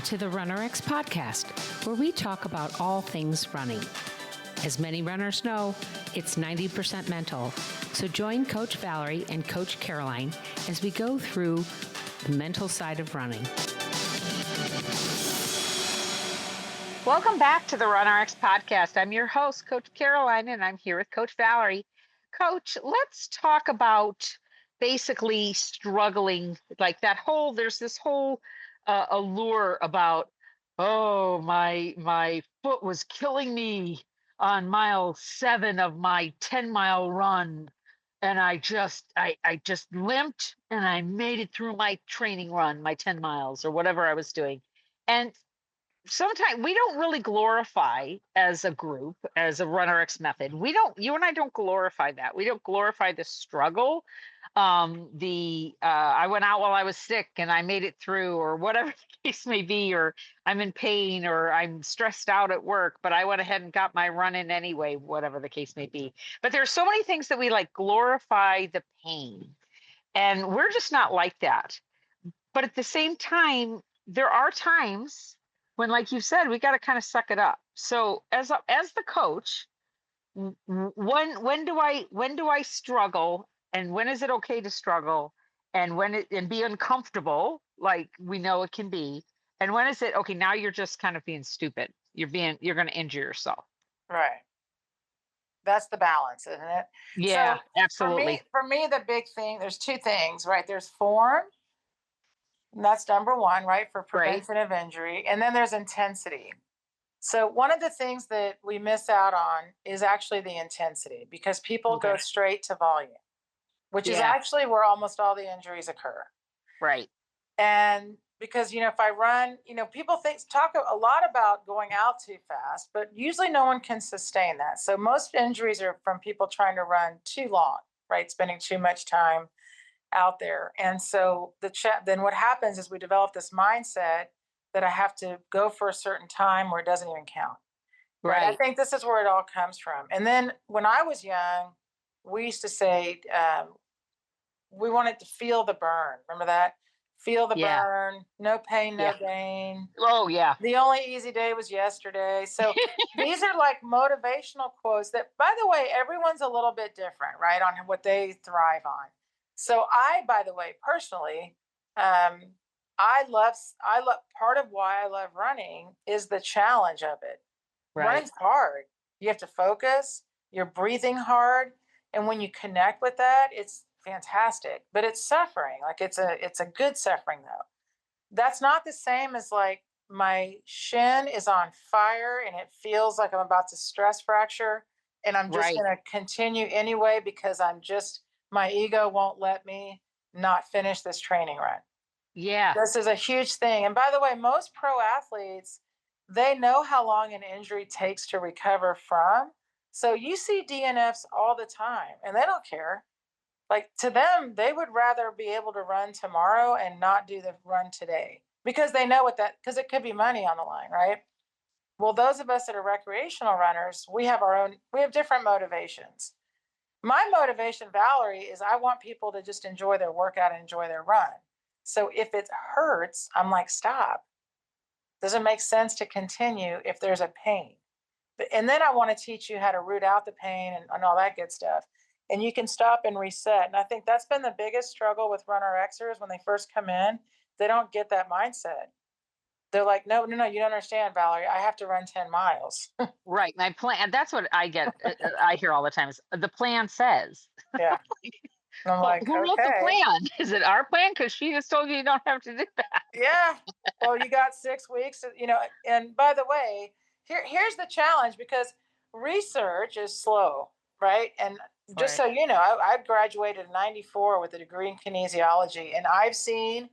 to the RunRX podcast, where we talk about all things running. As many runners know, it's 90% mental. So join Coach Valerie and Coach Caroline as we go through the mental side of running. Welcome back to the RunRX podcast. I'm your host, Coach Caroline, and I'm here with Coach Valerie. Coach, let's talk about basically struggling, like there's this whole allure about, oh, my foot was killing me on mile 7 of my 10-mile run. And I just limped and I made it through my training run, my 10 miles or whatever I was doing. And sometimes we don't really glorify as a group, as a RunRX method. You and I don't glorify that. We don't glorify the struggle. I went out while I was sick and I made it through, or whatever the case may be, or I'm in pain or I'm stressed out at work, but I went ahead and got my run in anyway, whatever the case may be. But there's so many things that we like glorify the pain, and we're just not like that. But at the same time, there are times when, like you said, we got to kind of suck it up. So as the coach, when do I struggle, and when is it okay to struggle, and and be uncomfortable, like we know it can be, and when is it okay, now you're just kind of being stupid, you're going to injure yourself. Right. That's the balance, isn't it? Yeah, So absolutely. for me, the big thing, there's two things, right? There's form, and that's number one, right? For Right. prevention of injury. And then there's intensity. So one of the things that we miss out on is actually the intensity, because people go Okay. straight to volume, which is Yeah. actually where almost all the injuries occur. Right. And because, if I run, people talk a lot about going out too fast, but usually no one can sustain that. So most injuries are from people trying to run too long, right? Spending too much time out there. And so then what happens is we develop this mindset that I have to go for a certain time where it doesn't even count. Right. I think this is where it all comes from. And then when I was young, we used to say, we wanted to feel the burn. Remember that? Feel the Yeah. burn, no pain, no Yeah. gain. Oh yeah. The only easy day was yesterday. So these are like motivational quotes that, by the way, everyone's a little bit different, right? On what they thrive on. So by the way, personally, I love part of why I love running is the challenge of it. Right. Running's hard. You have to focus, you're breathing hard. And when you connect with that, it's fantastic, but it's suffering. Like it's a good suffering though. That's not the same as like my shin is on fire and it feels like I'm about to stress fracture. And I'm just Right. going to continue anyway because my ego won't let me not finish this training run. Yeah. This is a huge thing. And by the way, most pro athletes, they know how long an injury takes to recover from. So you see DNFs all the time and they don't care. Like to them, they would rather be able to run tomorrow and not do the run today because they know because it could be money on the line, right? Well, those of us that are recreational runners, we have different motivations. My motivation, Valerie, is I want people to just enjoy their workout and enjoy their run. So if it hurts, I'm like, stop. Doesn't make sense to continue if there's a pain. And then I want to teach you how to root out the pain and all that good stuff. And you can stop and reset. And I think that's been the biggest struggle with RunRXers when they first come in. They don't get that mindset. They're like, no, you don't understand, Valerie. I have to run 10 miles. Right. My plan. That's what I get. I hear all the time is the plan says. Yeah. And I'm Well, like, who wrote the okay. plan? Is it our plan? Because she just told you don't have to do that. Yeah. Well, you got 6 weeks, and by the way, here's the challenge because research is slow, right? And just so you know, I graduated in 94 with a degree in kinesiology, and I've seen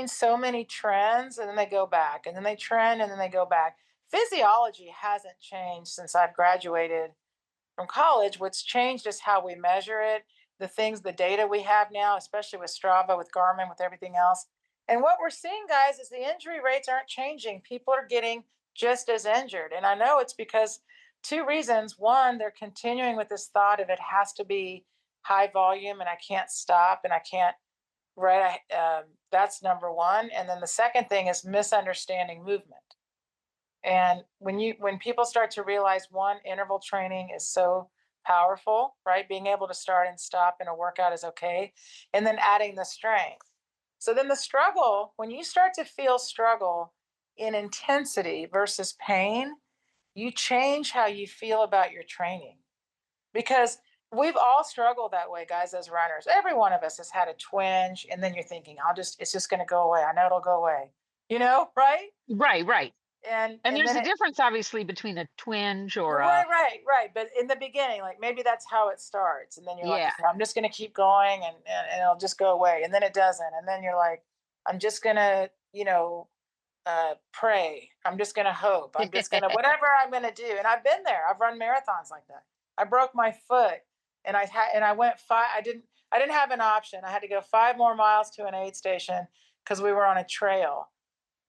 so many trends and then they go back and then they trend and then they go back. Physiology hasn't changed since I've graduated from college. What's changed is how we measure it, the data we have now, especially with Strava, with Garmin, with everything else. And what we're seeing, guys, is the injury rates aren't changing. People are getting just as injured. And I know it's because two reasons. One, they're continuing with this thought of it has to be high volume and I can't stop and I can't right? That's number one. And then the second thing is misunderstanding movement. And when people start to realize one, interval training is so powerful, right? Being able to start and stop in a workout is okay. And then adding the strength. So then the struggle, when you start to feel struggle in intensity versus pain, you change how you feel about your training. Because we've all struggled that way, guys, as runners. Every one of us has had a twinge, and then you're thinking, it's just going to go away. I know it'll go away, right? Right, right. And And there's then a it, difference obviously between a twinge or a right. But in the beginning, like maybe that's how it starts. And then you're like, yeah. okay, I'm just going to keep going and it'll just go away. And then it doesn't. And then you're like, I'm just going to, pray. I'm just going to hope. I'm just going to, whatever I'm going to do. And I've been there. I've run marathons like that. I broke my foot and I went I didn't have an option. I had to go 5 more miles to an aid station because we were on a trail.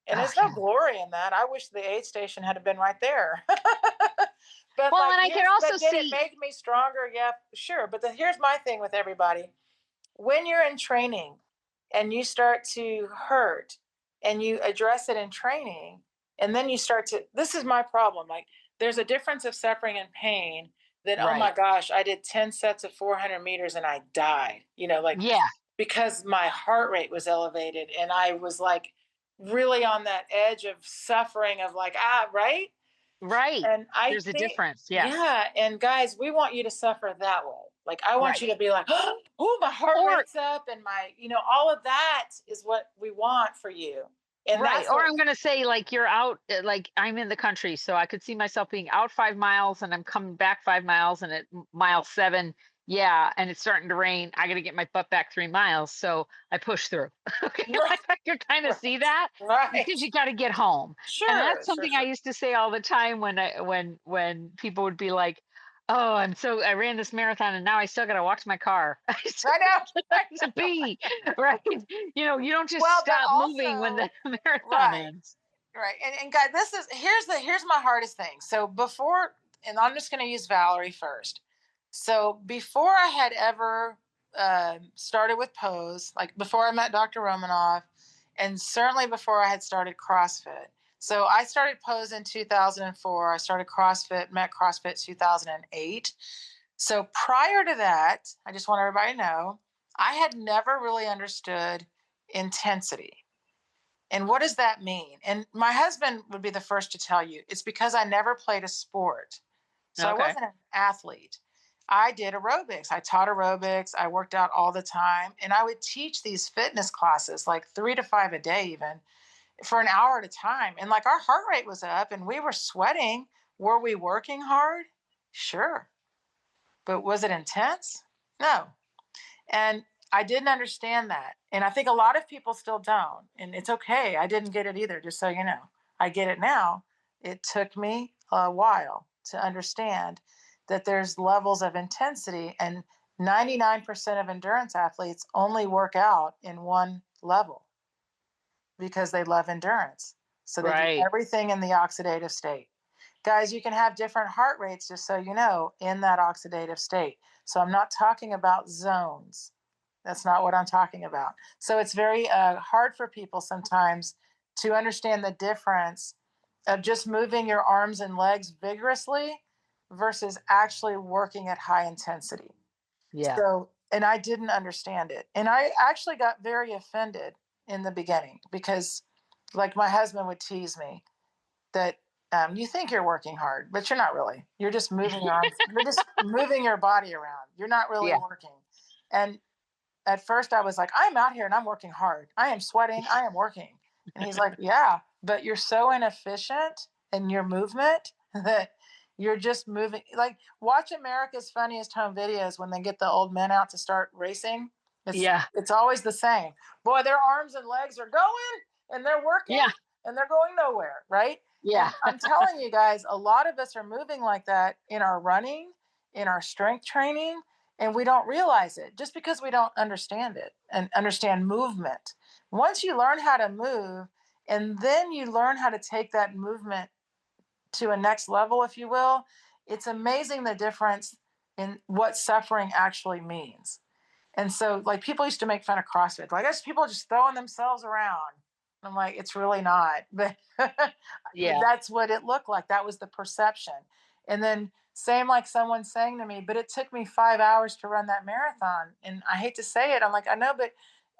And Oh there's no yeah. glory in that. I wish the aid station had been right there. But Well, and I can also but did it see make me stronger? Yeah, sure. But here's my thing with everybody. When you're in training and you start to hurt and you address it in training, and then you start to, this is my problem. Like there's a difference of suffering and pain that, oh my right. gosh, I did 10 sets of 400 meters and I died, like Yeah, because my heart rate was elevated and I was like really on that edge of suffering of like, right? right. And I There's a think, difference. Yes. yeah. And guys, we want you to suffer that way. Like, I want Right. you to be like, oh, my heart Or rate's up and all of that is what we want for you. And right. that's Or what, I'm going to say like you're out like I'm in the country so I could see myself being out 5 miles and I'm coming back 5 miles and at mile 7 yeah, and it's starting to rain. I got to get my butt back 3 miles, so I push through. Okay. right, I could kind of see that because right. you got to get home. And that's Sure, sure, something I sure. used to say all the time when people would be like, "Oh, I ran this marathon and now I still got to walk to my car." I still I know. I have to know. pee, right? You don't just Well, but stop moving when the also, marathon right. ends. Right. And guys, here's my hardest thing. So before, and I'm just going to use Valerie first. So before I had ever started with pose, like before I met Dr. Romanoff, and certainly before I had started CrossFit. So I started pose in 2004. I started CrossFit, met CrossFit 2008. So prior to that, I just want everybody to know, I had never really understood intensity. And what does that mean? And my husband would be the first to tell you it's because I never played a sport. So I Okay. wasn't an athlete. I did aerobics. I taught aerobics. I worked out all the time. And I would teach these fitness classes, like 3 to 5 a day, even for an hour at a time. And like our heart rate was up and we were sweating. Were we working hard? Sure. But was it intense? No. And I didn't understand that. And I think a lot of people still don't. And it's okay. I didn't get it either, just so you know. I get it now. It took me a while to understand that there's levels of intensity, and 99% of endurance athletes only work out in one level because they love endurance. So they do Right. everything in the oxidative state. Guys, you can have different heart rates, just so you know, in that oxidative state. So I'm not talking about zones. That's not what I'm talking about. So it's very hard for people sometimes to understand the difference of just moving your arms and legs vigorously versus actually working at high intensity. Yeah. So, and I didn't understand it. And I actually got very offended in the beginning because, like, my husband would tease me that you think you're working hard, but you're not really. You're just moving your arms, you're just moving your body around. You're not really Yeah. working. And at first I was like, I'm out here and I'm working hard. I am sweating. I am working. And he's like, yeah, but you're so inefficient in your movement that you're just moving. Like, watch America's Funniest Home Videos when they get the old men out to start racing. It's Yeah. it's always the same. Boy, their arms and legs are going and they're working Yeah. and they're going nowhere, right? And Yeah. I'm telling you guys, a lot of us are moving like that in our running, in our strength training, and we don't realize it just because we don't understand it and understand movement. Once you learn how to move, and then you learn how to take that movement to a next level, if you will, it's amazing the difference in what suffering actually means. And so, like, people used to make fun of CrossFit. Like, that's people just throwing themselves around. I'm like, it's really not. But but Yeah. that's what it looked like. That was the perception. And then same like someone saying to me, but it took me 5 hours to run that marathon. And I hate to say it. I'm like, I know, but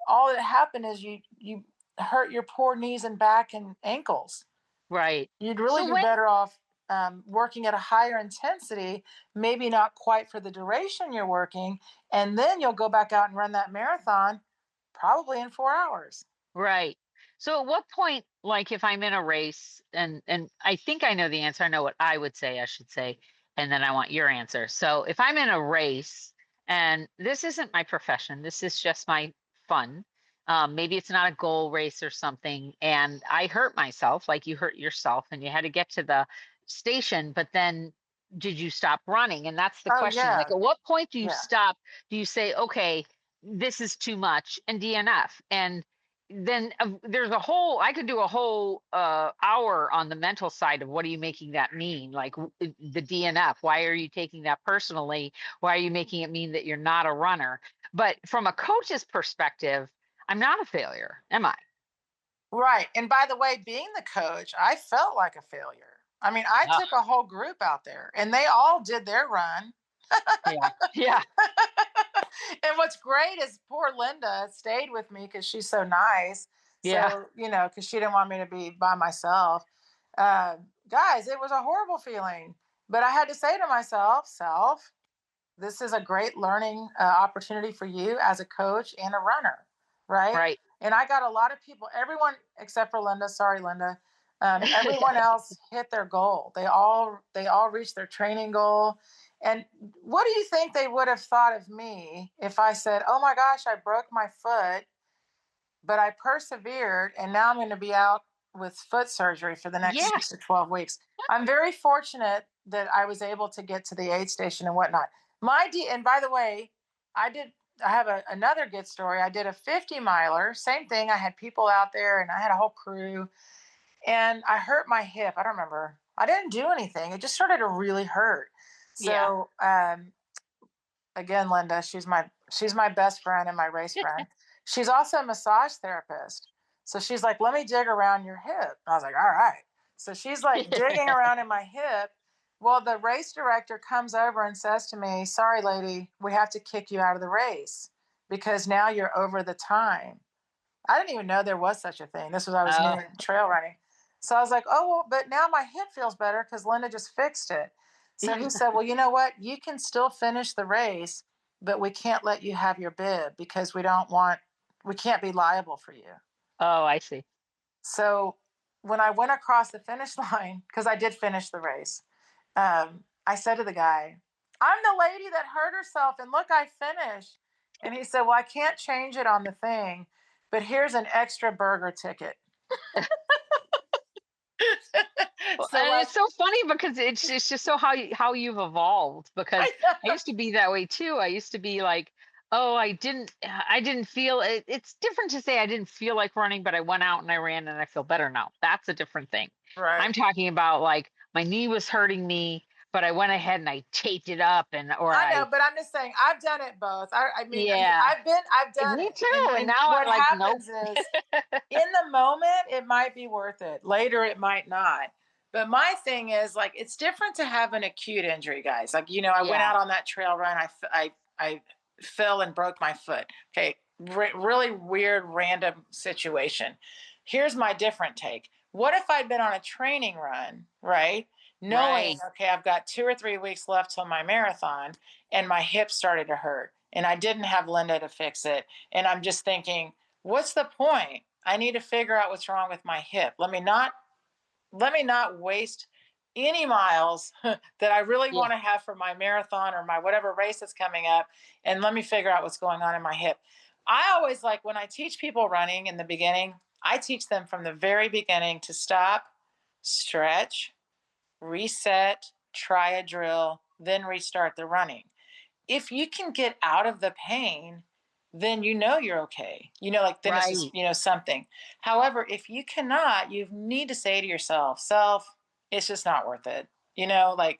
all that happened is you hurt your poor knees and back and ankles. Right. You'd really So be when better off working at a higher intensity, maybe not quite for the duration you're working, and then you'll go back out and run that marathon probably in 4 hours. Right. So at what point, like if I'm in a race and I think I know the answer, I know what I would say, I should say, and then I want your answer. So if I'm in a race and this isn't my profession, this is just my fun. Maybe it's not a goal race or something, and I hurt myself, like you hurt yourself, and you had to get to the station, but then did you stop running? And that's the Oh question. Like yeah, at what point do you yeah. stop? Do you say, okay, this is too much and DNF? And then there's a whole I could do a whole hour on the mental side of what are you making that mean, like the DNF, why are you taking that personally, why are you making it mean that you're not a runner? But from a coach's perspective, I'm not a failure, am I? Right. And by the way, being the coach, I felt like a failure. I mean, I Ah, took a whole group out there and they all did their run. yeah, yeah, And what's great is poor Linda stayed with me because she's so nice. yeah. So, because she didn't want me to be by myself. Uh, Guys, it was a horrible feeling. But I had to say to myself, self, this is a great learning opportunity for you as a coach and a runner, right? Right. And I got a lot of people, everyone except for Linda. Sorry, Linda. Everyone else hit their goal. They all reached their training goal. And what do you think they would have thought of me if I said, "Oh my gosh, I broke my foot, but I persevered, and now I'm going to be out with foot surgery for the next Yeah, 6 to 12 weeks." I'm very fortunate that I was able to get to the aid station and whatnot. And by the way, I did. I have another good story. I did a 50 miler, same thing. I had people out there, and I had a whole crew, and I hurt my hip. I don't remember. I didn't do anything. It just started to really hurt. yeah. So again, Linda, she's my best friend and my race friend. She's also a massage therapist. So she's like, let me dig around your hip. I was like, all right. So she's like digging around in my hip. Well, the race director comes over and says to me, sorry, lady, we have to kick you out of the race because now you're over the time. I didn't even know there was such a thing. I was new Oh, in trail running. So I was like, oh, well, but now my hip feels better because Linda just fixed it. So he said, well, you know what? You can still finish the race, but we can't let you have your bib because we can't be liable for you. oh, I see. So when I went across the finish line, because I did finish the race, I said to the guy, I'm the lady that hurt herself, and look, I finished. And he said, well, I can't change it on the thing, but here's an extra burger ticket. Well, So, and like, it's so funny because it's just so how you've evolved, I because I know. used to be that way too. I used to be like, oh, I didn't feel it. It's different to say I didn't feel like running, but I went out and I ran and I feel better now. That's a different thing. Right. I'm talking about like my knee was hurting me, but I went ahead and I taped it up and or I know, I but I'm just saying I've done it both. I mean, yeah. I've done Me it. And too. And and now I'm what like, nope. happens is in the moment it might be worth it. Later it might not. But my thing is like it's different to have an acute injury, guys. Like, I went Yeah. out on that trail run. I fell and broke my foot. Okay, really weird random situation. Here's my different take. What if I'd been on a training run, right? Knowing, Right. okay, I've got 2 or 3 weeks left till my marathon, and my hip started to hurt, and I didn't have Linda to fix it. And I'm just thinking, what's the point? I need to figure out what's wrong with my hip. Let me not waste any miles that I really Yeah. want to have for my marathon or my whatever race that's coming up, and let me figure out what's going on in my hip. I always like when I teach people running in the beginning, I teach them from the very beginning to stop, stretch, reset, try a drill, then restart the running. If you can get out of the pain, then you're okay. Like then it's just, Right. something. However, if you cannot, you need to say to yourself, it's just not worth it. Like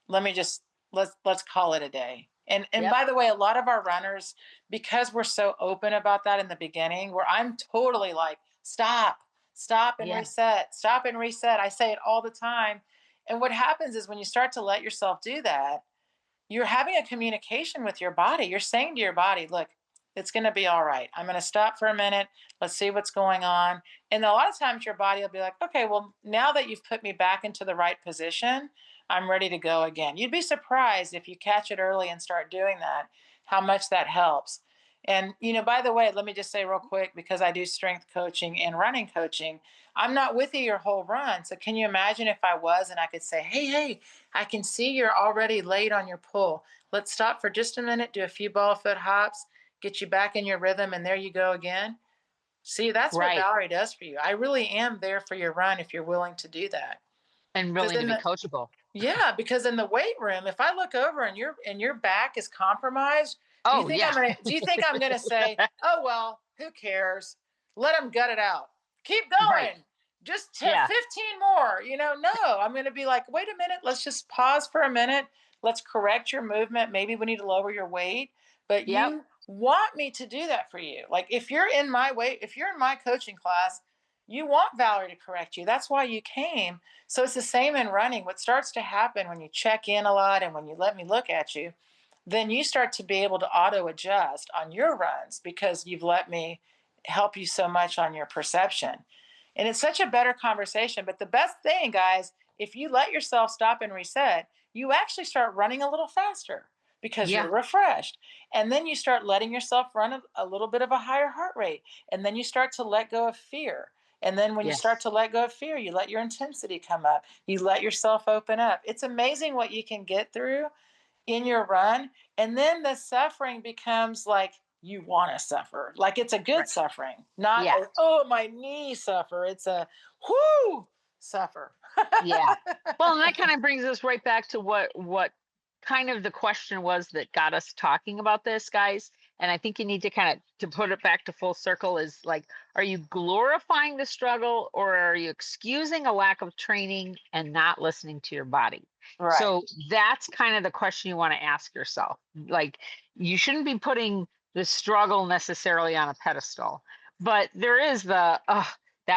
let me just let's call it a day. And Yep. by the way, a lot of our runners, because we're so open about that in the beginning, where I'm totally like, stop and Yeah. reset, stop and reset. I say it all the time. And what happens is when you start to let yourself do that, you're having a communication with your body. You're saying to your body, look, it's going to be all right. I'm going to stop for a minute. Let's see what's going on. And a lot of times your body will be like, okay, well, now that you've put me back into the right position, I'm ready to go again. You'd be surprised if you catch it early and start doing that, how much that helps. And, by the way, let me just say real quick, because I do strength coaching and running coaching, I'm not with you your whole run. So can you imagine if I was and I could say, hey, I can see you're already late on your pull. Let's stop for just a minute, do a few ball foot hops, get you back in your rhythm, and there you go again. See, that's what Right. Valerie does for you. I really am there for your run if you're willing to do that. And Because willing to in be the coachable. Yeah, because in the weight room, if I look over and your back is compromised, Oh, yeah. do you think I'm gonna say, oh well, who cares? Let them gut it out. Keep Right. going. Just Yeah. 15 more. No, I'm gonna be like, wait a minute, let's just pause for a minute. Let's correct your movement. Maybe we need to lower your weight. But Yep. you want me to do that for you. Like if you're in my coaching class, you want Valerie to correct you. That's why you came. So it's the same in running. What starts to happen when you check in a lot and when you let me look at you, then you start to be able to auto adjust on your runs because you've let me help you so much on your perception. And it's such a better conversation. But the best thing, guys, if you let yourself stop and reset, you actually start running a little faster because Yeah. you're refreshed. And then you start letting yourself run a little bit of a higher heart rate. And then you start to let go of fear. And then when you start Yes. to let go of fear, you let your intensity come up. You let yourself open up. It's amazing what you can get through in your run. And then the suffering becomes like you want to suffer. Like it's a good Right. suffering, not Yeah. a, oh, my knee suffer. It's a whoo suffer. Yeah. Well, and that kind of brings us right back to what kind of the question was that got us talking about this, guys. And I think you need to kind of to put it back to full circle is like, are you glorifying the struggle or are you excusing a lack of training and not listening to your body? Right. So that's kind of the question you want to ask yourself. Like, you shouldn't be putting the struggle necessarily on a pedestal, but there is that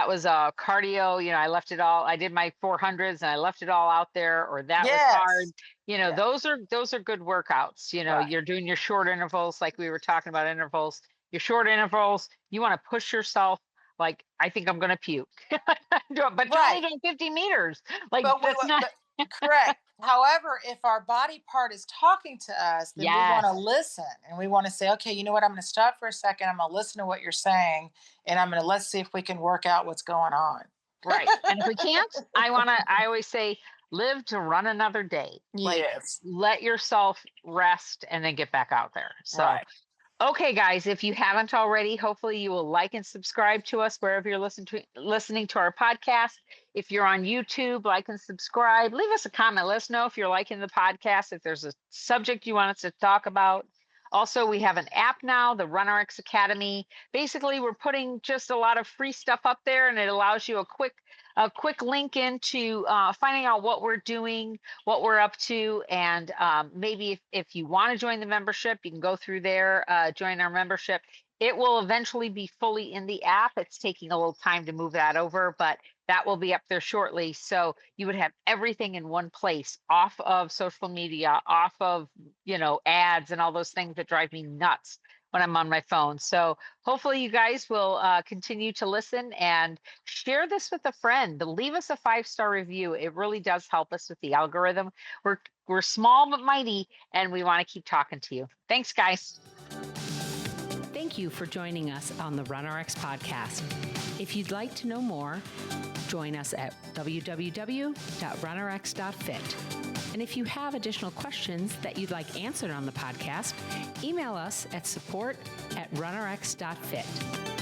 was cardio, I left it all, I did my 400s and I left it all out there, or that was hard. Yes. Yeah. Those are good workouts. Right. You're doing your short intervals, like we were talking about intervals. Your short intervals, you want to push yourself, like, I think I'm going to puke. But you're only Right. doing 50 meters, like But that's not. but correct. However, if our body part is talking to us, then we want to Yes. listen and we want to say, okay, you know what? I'm going to stop for a second. I'm going to listen to what you're saying, and let's see if we can work out what's going on. Right. And if we can't, I always say, live to run another day. Like, Yes. let yourself rest and then get back out there. So, Right. okay, guys, if you haven't already, hopefully you will like and subscribe to us wherever you're listening to our podcast. If you're on YouTube, like and subscribe. Leave us a comment. Let us know if you're liking the podcast, if there's a subject you want us to talk about. Also, we have an app now, the RunRX Academy. Basically, we're putting just a lot of free stuff up there, and it allows you a quick link into finding out what we're doing, what we're up to, and maybe if you want to join the membership, you can go through there, join our membership. It will eventually be fully in the app. It's taking a little time to move that over, but that will be up there shortly. So you would have everything in one place, off of social media, off of, ads and all those things that drive me nuts when I'm on my phone. So hopefully you guys will continue to listen and share this with a friend. Leave us a 5-star review. It really does help us with the algorithm. We're small but mighty, and we want to keep talking to you. Thanks, guys. Thank you for joining us on the RunRX podcast. If you'd like to know more, join us at www.runrx.fit. And if you have additional questions that you'd like answered on the podcast, email us at support@runrx.fit.